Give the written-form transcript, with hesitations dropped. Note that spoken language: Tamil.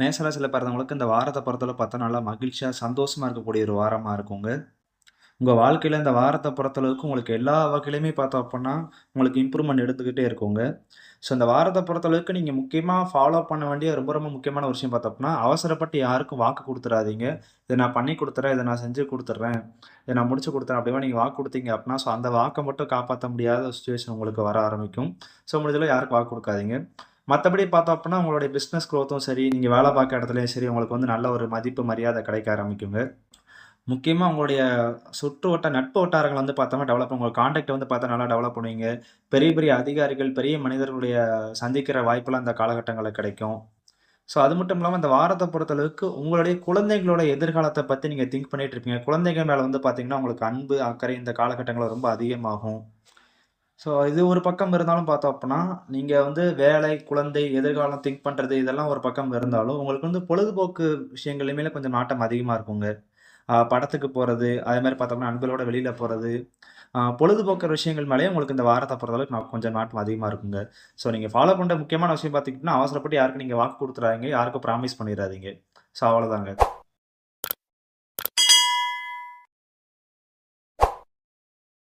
மேஷராசியில பிறந்தவங்களுக்கு இந்த வாரத்த பொறுத்தளவு பார்த்தா நல்லா மகிழ்ச்சியா, சந்தோஷமா இருக்கக்கூடிய ஒரு வாரமா இருக்குங்க. உங்க வாழ்க்கையில இந்த வாரத்த பொறுத்தளவுக்கு உங்களுக்கு எல்லா வகையிலுமே பார்த்தோம் அப்புட்ன்னா, உங்களுக்கு இம்ப்ரூவ்மெண்ட் எடுத்துக்கிட்டே இருக்குங்க. ஸோ இந்த வாரத்த பொறுத்தளவுக்கு நீங்க முக்கியமா ஃபாலோ பண்ண வேண்டிய ரொம்ப ரொம்ப முக்கியமான ஒரு விஷயம் பார்த்தோம் அப்புட்ன்னா, அவசரப்பட்டு யாருக்கும் வாக்கு குடுத்துறாதீங்க. இத நான் பண்ணி குடுத்துர்றேன், இத நான் செஞ்சு குடுத்துர்றேன், இத நான் முடிச்சு குடுத்துர்றேன் அப்படிலாம் நீங்க வாக்கு குடுத்தீங்க அப்புட்ன்னா, ஸோ அந்த வாக்க மட்டும் காப்பாத்த முடியாத ஒரு சிச்சுவேஷன் உங்களுக்கு வர ஆரம்பிக்கும். ஸோ முடிஞ்ச அளவு யாருக்கும் வாக்கு குடுக்காதீங்க. மத்தபடி பார்த்தோம் அப்புட்ன்னா, உங்களுடைய பிசினஸ் குரோத்தும் சரி, நீங்க வேலை பார்க்குற இடத்துலயும் சரி, உங்களுக்கு வந்து நல்ல ஒரு மதிப்பு, மரியாதை கிடைக்க ஆரம்பிக்குங்க. முக்கியமா உங்களுடைய நட்பு வட்டாரங்கள் வந்து பார்த்தோம்னா டெவலப் உங்க கான்டாக்ட் வந்து பார்த்தா நல்லா டெவலப் பண்ணுவீங்க. பெரிய பெரிய அதிகாரிகள், பெரிய மனிதர்களுடைய சந்திக்கிற வாய்ப்பெல்லாம் இந்த காலகட்டங்கள்ல கிடைக்கும். ஸோ அது மட்டும் இல்லாம இந்த வாரத்த பொறுத்தளவுக்கு உங்களுடைய குழந்தைகளோட எதிர்காலத்த பத்தி நீங்க திங்க் பண்ணிட்டு இருப்பீங்க. குழந்தைகள் மேல வந்து பார்த்தீங்கன்னா, உங்களுக்கு அன்பு, அக்கறை இந்த காலகட்டங்கள்ல ரொம்ப அதிகமாகும். ஸோ இது ஒரு பக்கம் இருந்தாலும் பார்த்தோம் அப்புட்ன்னா, நீங்க வந்து வேலை, குழந்தை, எதிர்காலம் திங்க் பண்றது இதெல்லாம் ஒரு பக்கம் இருந்தாலும், உங்களுக்கு வந்து பொழுதுபோக்கு விஷயங்கள்ல கொஞ்சம் நாட்டம் அதிகமா இருக்குங்க. படத்துக்கு போறது, அதே மாரி பார்த்தோம்னா நண்பர்களோட வெளியில போறது, பொழுதுபோக்குற விஷயங்கள் மேலயே உங்களுக்கு இந்த வாரத்த பொறுத்தளவுக்கு கொஞ்சம் நாட்டம் அதிகமா இருக்குங்க. ஸோ நீங்க ஃபாலோ பண்ற முக்கியமான விஷயம் பார்த்தீங்கன்னா, அவசரப்பட்டு யாருக்கும் நீங்க வாக்கு குடுத்துறாதீங்க. யாருக்கும் ப்ராமிஸ் பண்ணிறாதீங்க. ஸோ அவ்வளோதாங்க.